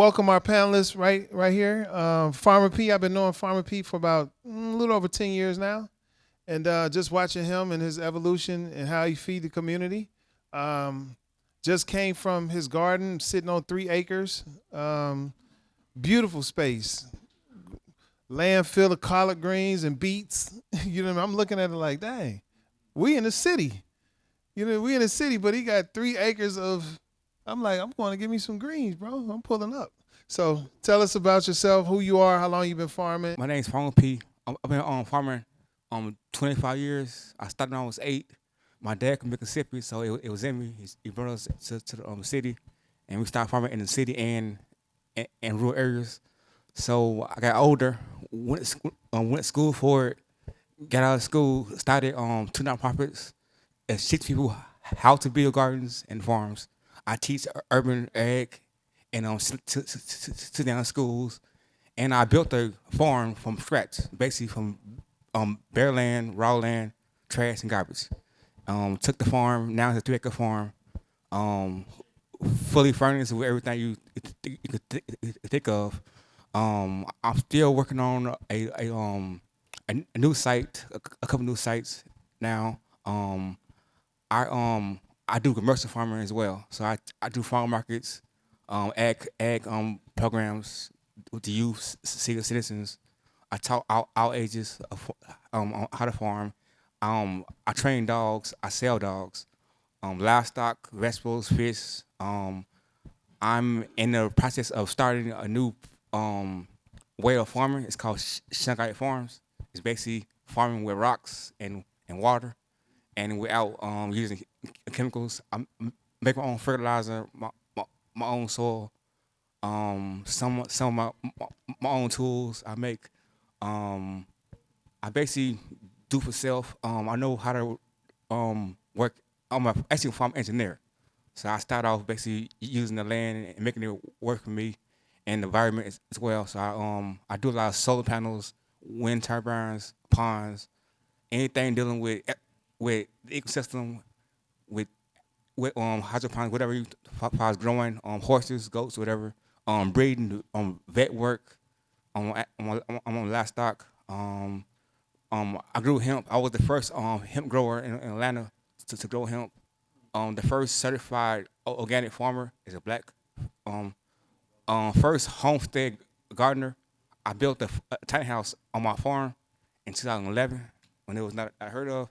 welcome our panelists right here. Farmer P, I've been knowing Farmer P for about a little over 10 years now. And just watching him and his evolution and how he feed the community. Um, just came from his garden, sitting on 3 acres. Beautiful space. Land filled of collard greens and beets. You know, I'm looking at it like, dang, we in the city. You know, we in the city, but he got 3 acres of. I'm like, I'm going to give me some greens, bro. I'm pulling up. So tell us about yourself, who you are, how long you been farming. My name's Farmer P. I've been farming 25 years. I started when I was 8. My dad from Mississippi, so it was in me. He brought us to the city, and we started farming in the city and rural areas. So I got older, went to school for it, got out of school, started two nonprofits and teach people how to build gardens and farms. I teach urban ag and sit down schools, and I built a farm from scratch, basically from bare land, raw land, trash and garbage. Took the farm. Now it's a 3 acre farm, um, fully furnished with everything you could think of. I'm still working on a new site, a couple new sites now. I do commercial farming as well, so I do farm markets, ag programs with the youth, senior citizens. I taught all ages on how to farm. I train dogs. I sell dogs. Livestock, vegetables, fish. I'm in the process of starting a new way of farming. It's called Shanghai Farms. It's basically farming with rocks and water, and without using chemicals. I make my own fertilizer, my own soil, some of my own tools. Um, I basically do for self. I know how to work. Actually a farm engineer, so I start off basically using the land and making it work for me and the environment as well. So I do a lot of solar panels, wind turbines, ponds, anything dealing with the ecosystem, with hydroponics, whatever you far as growing, horses, goats, whatever, breeding, vet work, on livestock. I grew hemp. I was the first hemp grower in Atlanta to grow hemp. The first certified organic farmer is a black. Um, First homestead gardener. I built a tiny house on my farm in 2011 when it was not unheard of.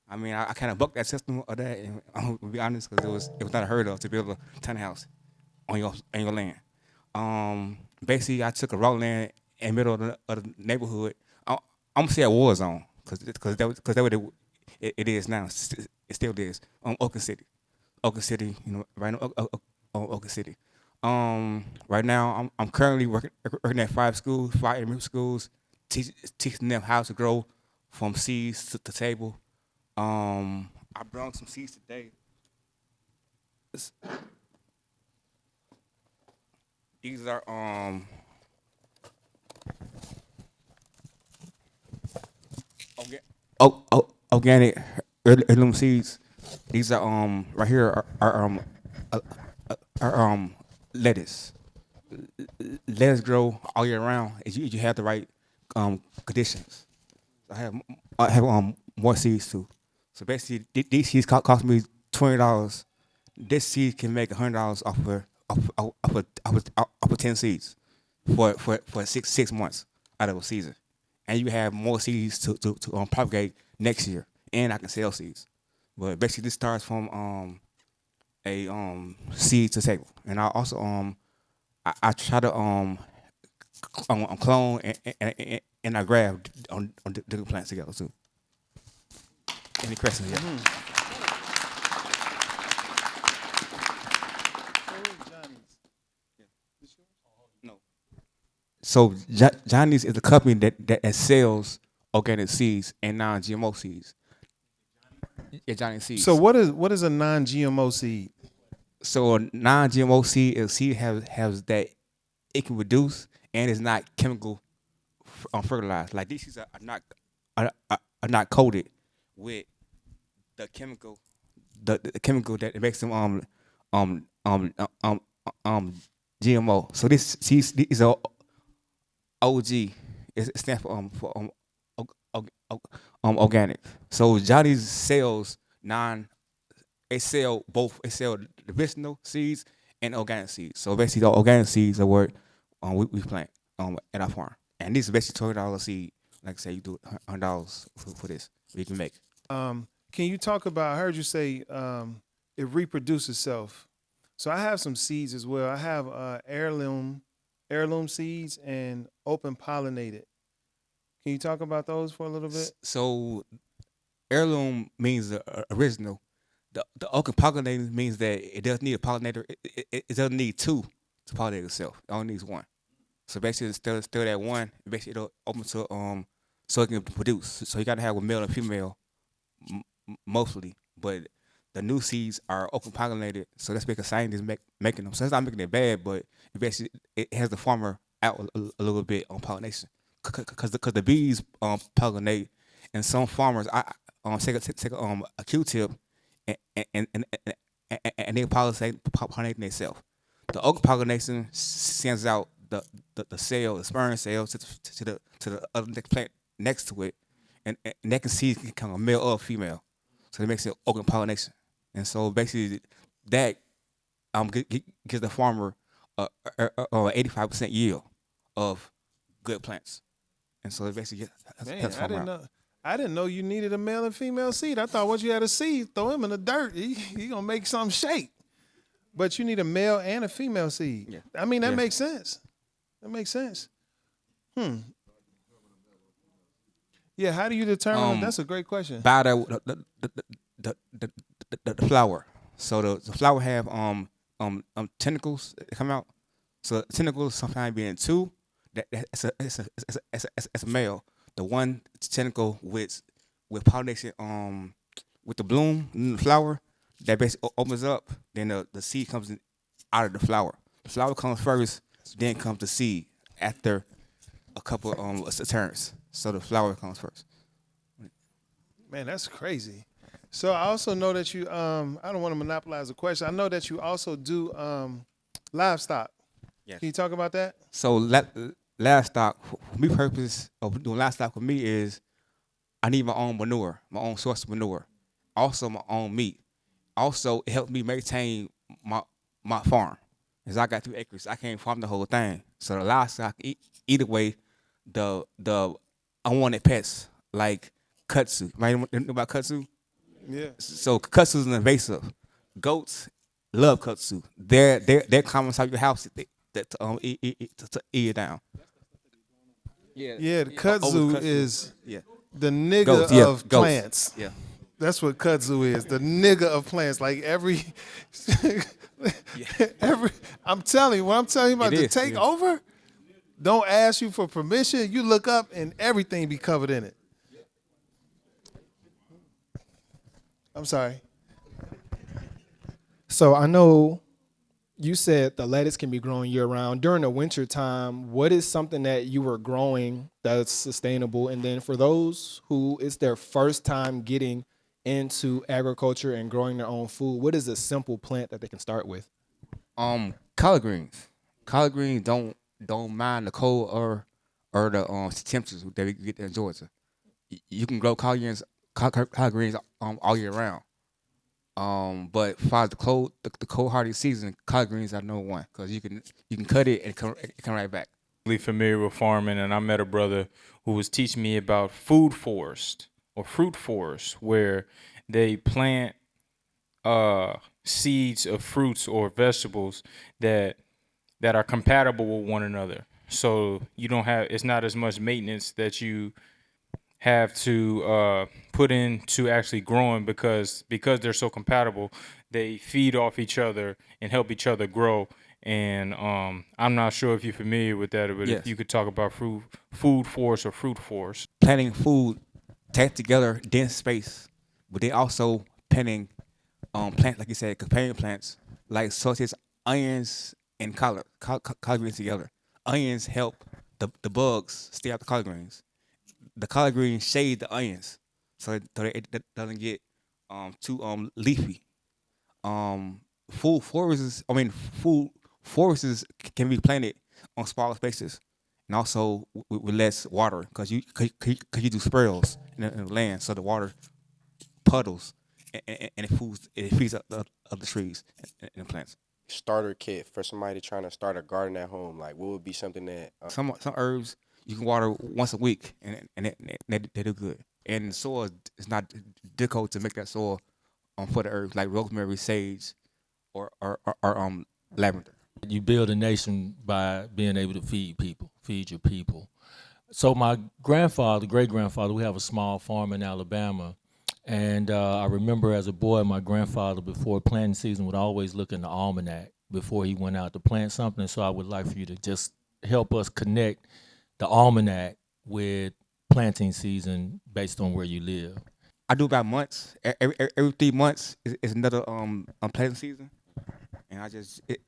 I mean, I kind of bucked that system of that, and I'm gonna be honest, because it was not unheard of to build a tiny house on your land. Basically, I took a raw land in the middle of the neighborhood. I'm gonna say a war zone, because that what it is now. It still is. Oakland City, right now, Oakland City. Right now, I'm currently working at 5 schools, 5 elementary schools, teaching them how to grow from seeds to table. I brought some seeds today. This- These are organic heirloom seeds. These are right here uh, are lettuce. Lettuce grow all year round if you have the right conditions. I have more seeds too. So basically, these seeds cost me $20. This seed can make $100 off of 10 seeds for six months out of a season, and you have more seeds to propagate next year, and I can sell seeds. But basically, this starts from a seed to table, and I also I try to clone and I grab on different plants together too. Any questions? Yeah. No. So Johnny's is a company that sells organic seeds and non-GMO seeds. Yeah, Johnny So Seeds. what is a non-GMO seed? So a non-GMO seed is seed has that it can reduce and is not chemical fertilized. Like these seeds are not coated with the chemical the chemical that makes them um um GMO. So this is a OG. It stands organic. So Johnny's sells they sell both. They sell the original seeds and organic seeds. So basically, the organic seeds are what we plant at our farm. And this is basically $20 seed. Like I say, you do $100 for this. We can make. Can you talk about? I heard you say it reproduces itself. So I have some seeds as well. I have heirloom seeds and open pollinated. Can you talk about those for a little bit? So heirloom means original. The open pollinator means that it doesn't need a pollinator. It doesn't need two to pollinate itself. It only needs one. So basically, still that one. Basically, it'll open to so it can produce. So you got to have a male and female mostly, but the new seeds are open pollinated. So that's because scientists making them. So it's not making it bad, but it has the farmer out a little bit on pollination, because the bees pollinate, and some farmers take a Q-tip and they pollinate themselves. The open pollination sends out the cell, the sperm cell to the other next plant next to it, and that can see can become a male or a female. So it makes it open pollination. And so basically that gives the farmer a 85% yield of good plants. And so it basically helps the farmer out. I didn't know you needed a male and female seed. I thought once you had a seed, throw him in the dirt. He gonna make something shake. But you need a male and a female seed. Yeah. I mean, that makes sense. That makes sense. Yeah, how do you determine? That's a great question. By the flower. So the flower have tentacles that come out. So tentacles sometimes being two. It's a male. The one tentacle with pollination with the bloom in the flower that basically opens up. Then the seed comes out of the flower. The flower comes first, then comes the seed after a couple turns. So the flower comes first. Man, that's crazy. So I also know that you I don't want to monopolize the question. I know that you also do livestock. Yes. Can you talk about that? So livestock, for me, purpose of doing livestock for me is I need my own manure, my own source of manure. Also my own meat. Also, it helps me maintain my farm. Because I got 3 acres. I can't farm the whole thing. So the livestock, either way, the unwanted pests like kudzu. Right? You know about kudzu? Yeah. So kudzu is an invasive. Goats love kudzu. They're come inside your house to eat it down. Yeah, the kudzu is the nigga Goats, of goats. plants. Yeah. That's what kudzu is, the nigga of plants. Like every I'm telling you, when I'm telling you about to take over, don't ask you for permission. You look up and everything be covered in it. I'm sorry. So I know you said the lettuce can be grown year round. During the winter time, what is something that you were growing that's sustainable? And then for those who it's their first time getting into agriculture and growing their own food, what is a simple plant that they can start with? Collard greens. Collard greens don't mind the cold or the temperatures that we get in Georgia. You can grow collard greens all year round. But for the cold hardy season, collard greens are number one because you can cut it and it come right back. Really familiar with farming, and I met a brother who was teaching me about food forest or fruit forest, where they plant seeds of fruits or vegetables that are compatible with one another. So it's not as much maintenance that you have to put into actually growing because they're so compatible. They feed off each other and help each other grow. And I'm not sure if you're familiar with that, but if you could talk about food forest or fruit forest. Planting food, take together dense space, but they also planting plants, like you said, companion plants, like such as onions and collard greens together. Onions help the bugs stay out the collard greens. The collard greens shade the onions, so it doesn't get too leafy. Food forests can be planted on smaller spaces, and also with less water, because you do spurls in the land, so the water puddles and it feeds up the other trees and plants. Starter kit for somebody trying to start a garden at home? Like, what would be something that Some herbs you can water once a week, and they do good. And the soil is not difficult to make that soil for the herbs like rosemary, sage, or lavender. You build a nation by being able to feed your people. So my grandfather, great-grandfather, we have a small farm in Alabama. And I remember as a boy, my grandfather, before planting season, would always look in the almanac before he went out to plant something. So I would like for you to just help us connect the almanac with planting season based on where you live. I do about months. Every 3 months is another planting season, and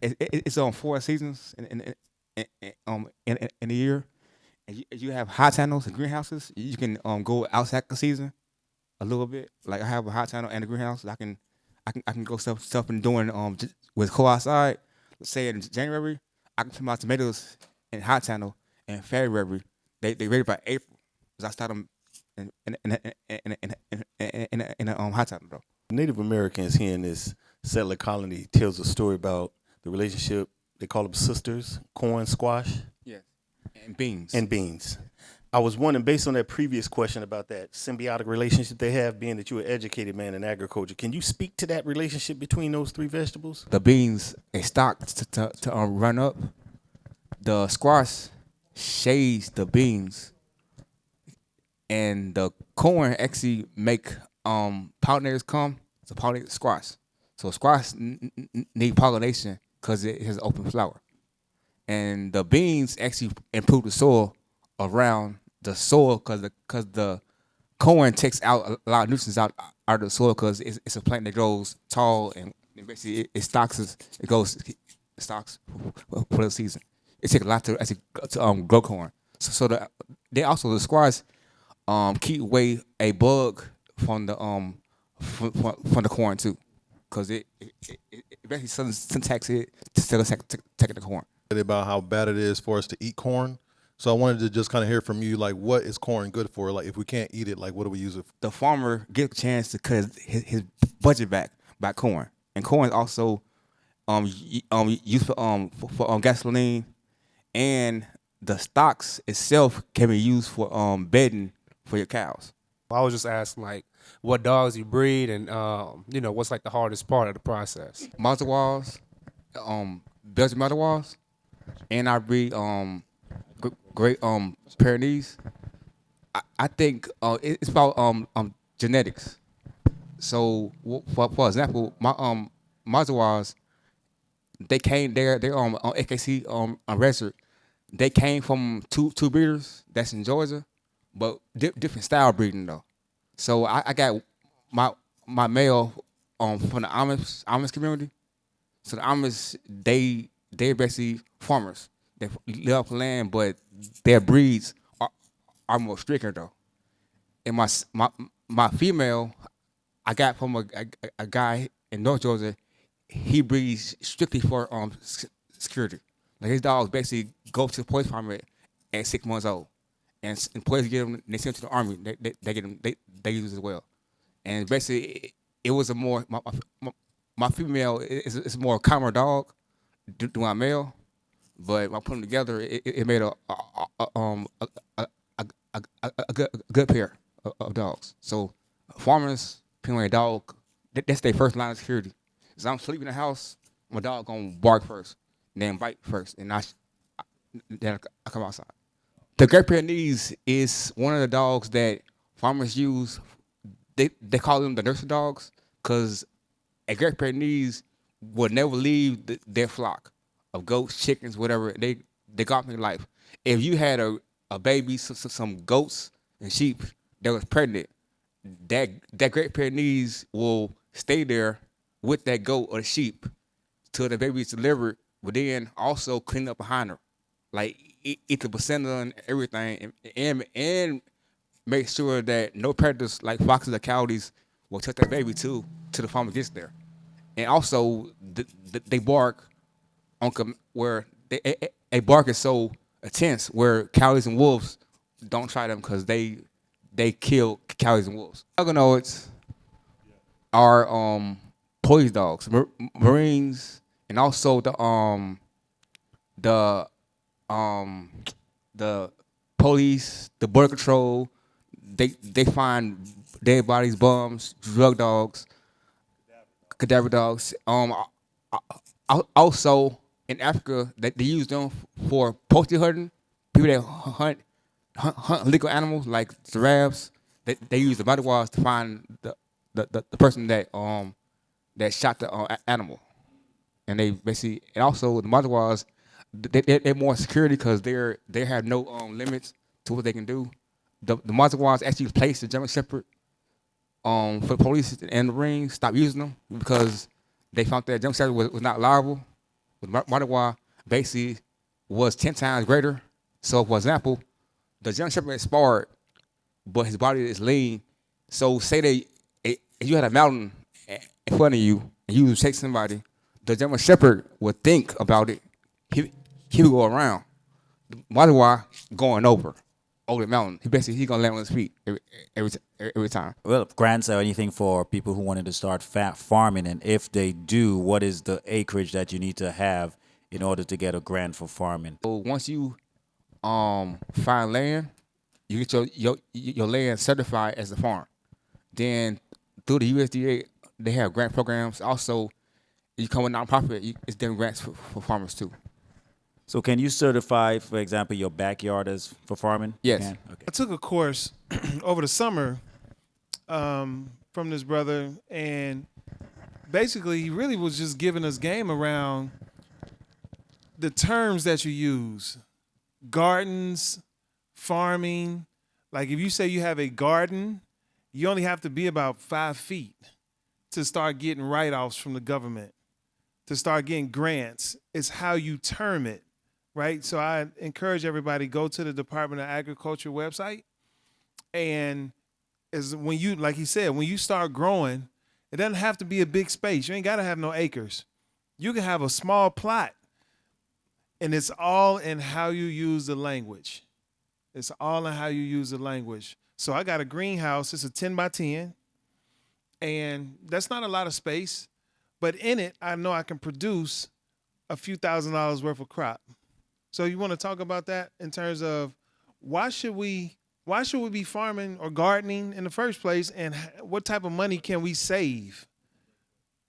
it's on 4 seasons in a year. And you have high tunnels and greenhouses. You can go outside the season a little bit. Like I have a hot tunnel and a greenhouse. I can go stuff and doing with cold outside. Let's say in January, I can put my tomatoes in hot tunnel, and in February they ready by April. Cause I start them in a hot tunnel though. Native Americans here in this settler colony tells a story about the relationship. They call them sisters, corn, squash, Yes, and beans. and beans. I was wondering, based on that previous question about that symbiotic relationship they have, being that you're an educated man in agriculture, can you speak to that relationship between those three vegetables? The beans they stock to run up. The squash shades the beans, and the corn actually make pollinators come to pollinate the squash. So squash need pollination because it has open flower, and the beans actually improve the soil around the soil because the corn takes out a lot of nutrients out of the soil because it's a plant that grows tall and basically it stocks for the season. It takes a lot to actually grow corn. So the squash keep away a bug from the from the corn too, because it basically syntax it to take the corn. About how bad it is for us to eat corn. So I wanted to just kind of hear from you, like, what is corn good for? Like, if we can't eat it, like, what do we use it for? The farmer gets a chance to cut his budget back by corn, and corn is also used for gasoline, and the stalks itself can be used for bedding for your cows. I was just asking, like, what dogs you breed and, what's, like, the hardest part of the process? Mazawals, Belgian Mazawals, and I breed great Pyrenees. I think it's about genetics. So for example, my Mazawals, they're on AKC registered. They came from two breeders that's in Georgia, but different style breeding though. So I got my male from the Amish community. So the Amish they're basically farmers. They live off the land, but their breeds are more stricter though. And my female, I got from a guy in North Georgia. He breeds strictly for security. Like his dogs basically go to the police department at 6 months old, and police get them. They send them to the army. They get them. They use it as well. And basically, it was a more my female is more a calmer dog than my male. But when I put them together, it made a good pair of dogs. So farmers, picking a dog, that's their first line of security. So I'm sleeping in the house, my dog gonna bark first, then bite first, and then I come outside. The Great Pyrenees is one of the dogs that farmers use. They call them the nursery dogs because a Great Pyrenees will never leave their flock of goats, chickens, whatever. They got me life. If you had a baby, some goats and sheep that was pregnant, that Great Pyrenees will stay there with that goat or the sheep till the baby is delivered, but then also clean up behind her, like eat the placenta and everything, and make sure that no predators like foxes or coyotes will touch that baby till the farmer gets there. And also they bark where they bark is so intense where coyotes and wolves don't try them because they kill coyotes and wolves. Huguenots are police dogs, Marines, and also the police, the border control. They find dead bodies, bums, drug dogs, cadaver dogs. Also in Africa, they use them for poaching hunting. People that hunt legal animals like giraffes. They use the body wires to find the person that shot the animal, and they basically, and also the Mazawas, they're more security because they have no limits to what they can do. The Mazawas actually placed the German Shepherd for the police and the Marines stopped using them because they found that German Shepherd was not liable. The Mazawa basically was 10 times greater. So, for example, the German Shepherd is sparred, but his body is lean. So, say if you had a mountain in front of you and you would take somebody, the German Shepherd would think about it. He would go around. The Mazawa going over the mountain. He's gonna land on his feet every time. Well, grants or anything for people who wanted to start farming, and if they do, what is the acreage that you need to have in order to get a grant for farming? So once you find land, you get your land certified as a farm. Then through the USDA, they have grant programs. Also, you come with nonprofit, it's different grants for farmers too. So can you certify, for example, your backyard as for farming? Yes. You can? Okay. I took a course over the summer from this brother, and basically he really was just giving us game around the terms that you use. Gardens, farming. Like if you say you have a garden, you only have to be about 5 feet to start getting write-offs from the government, to start getting grants. It's how you term it. Right, so I encourage everybody go to the Department of Agriculture website, and as when you, like he said, when you start growing, it doesn't have to be a big space. You ain't got to have no acres. You can have a small plot, and it's all in how you use the language. It's all in how you use the language. So I got a greenhouse. It's a 10 by 10, and that's not a lot of space, but in it, I know I can produce a few $1,000s worth of crop. So you want to talk about that in terms of why should we be farming or gardening in the first place, and what type of money can we save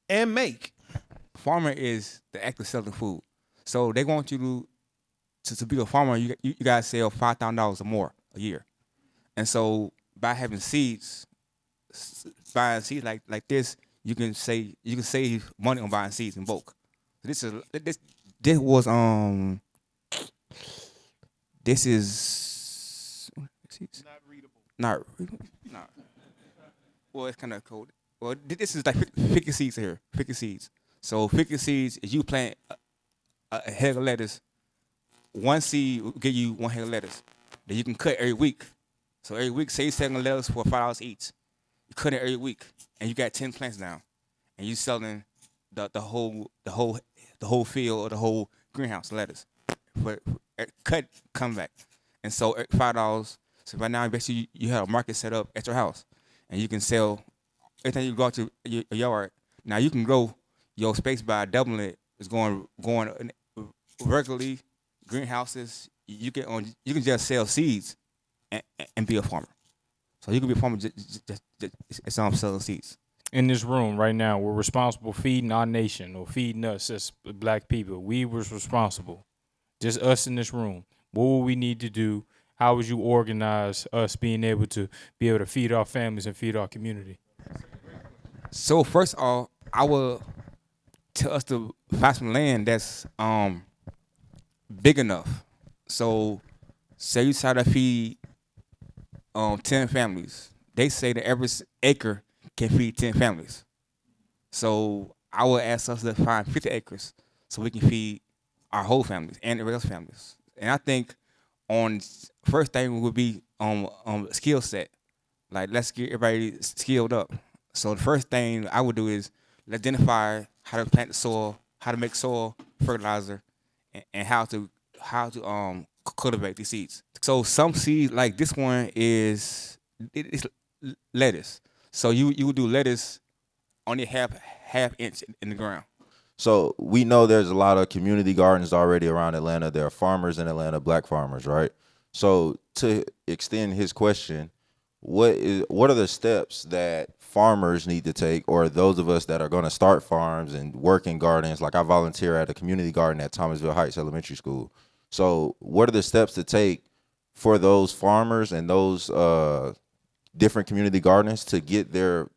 and make? Farmer is the act of selling food. So they want you to be a farmer. You gotta sell $5,000 or more a year, and so by having seeds, buying seeds like this, you can save money on buying seeds in bulk. So this was This is Not readable. Not. Well, it's kind of cold. Well, this is like 50 seeds here. 50 seeds. So 50 seeds, if you plant a head of lettuce, one seed will give you 1 head of lettuce that you can cut every week. So every week, say you're selling lettuce for $5 each. You cut it every week, and you got 10 plants down, and you selling the whole field or the whole greenhouse lettuce. But cut, come back, and so $5. So right now, basically, you have a market set up at your house, and you can sell everything you go out to your yard. Now you can grow your space by doubling it. It's going regularly greenhouses. You can just sell seeds and be a farmer. So you can be a farmer just selling seeds. In this room right now, we're responsible for feeding our nation or feeding us as black people. We was responsible. Just us in this room. What would we need to do? How would you organize us being able to feed our families and feed our community? So first of all, I will tell us to find some land that's big enough. So say you try to feed 10 families. They say that every acre can feed 10 families. So I will ask us to find 50 acres so we can feed our whole families and the rest families. And I think first thing would be skill set. Like, let's get everybody skilled up. So the first thing I would do is identify how to plant the soil, how to make soil fertilizer, and how to cultivate these seeds. So some seeds like this one it's lettuce. So you would do lettuce only half inch in the ground. So we know there's a lot of community gardens already around Atlanta. There are farmers in Atlanta, black farmers, right? So to extend his question, what are the steps that farmers need to take, or those of us that are going to start farms and work in gardens? Like I volunteer at a community garden at Thomasville Heights Elementary School. So what are the steps to take for those farmers and those different community gardens to get their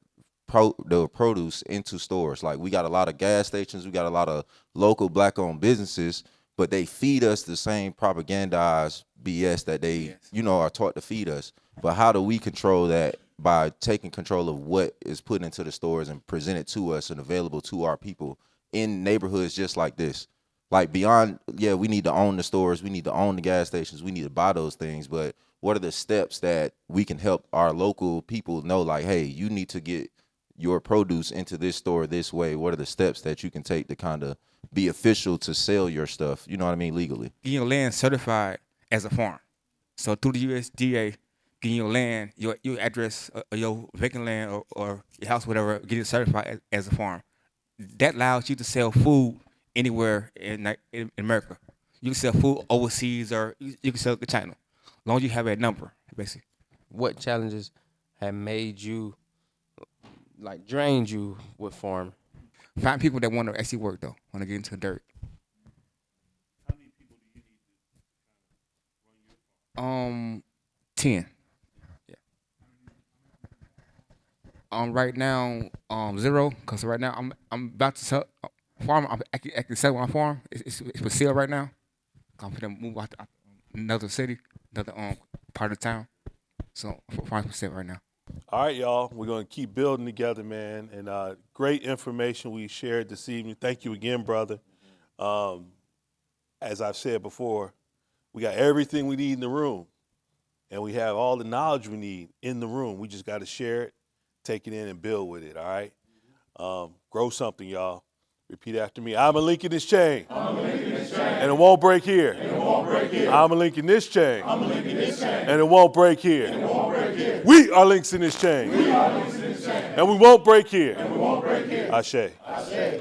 produce into stores? Like we got a lot of gas stations, we got a lot of local black-owned businesses, but they feed us the same propagandized BS that they, are taught to feed us. But how do we control that by taking control of what is put into the stores and presented to us and available to our people in neighborhoods just like this? Like beyond, we need to own the stores, we need to own the gas stations, we need to buy those things, but what are the steps that we can help our local people know, like, hey, you need to get your produce into this store this way? What are the steps that you can take to kind of be official to sell your stuff, you know what I mean, legally? Getting your land certified as a farm. So through the USDA, getting your land, your address, or your vacant land or your house, whatever, get it certified as a farm. That allows you to sell food anywhere in America. You can sell food overseas, or you can sell it to China, as long as you have that number, basically. What challenges have made you, drained you with farm? Find people that want to actually work, though, want to get into the dirt. How many people do you need to run your farm? 10. Yeah. Right now, 0, because right now I'm about to sell farm. I'm actually selling my farm. It's for sale right now. I'm gonna move out to another city, another part of town. So farm's for sale right now. All right, y'all. We're going to keep building together, man. And great information we shared this evening. Thank you again, brother. As I've said before, we got everything we need in the room. And we have all the knowledge we need in the room. We just got to share it, take it in, and build with it, all right? Grow something, y'all. Repeat after me. I'm a link in this chain. I'm a link in this chain. And it won't break here. And it won't break here. I'm a link in this chain. I'm a link in this chain. And it won't break here. And it won't break here. We are links in this chain. We are links in this chain. And we won't break here. And we won't break here. Ashe. Ashe.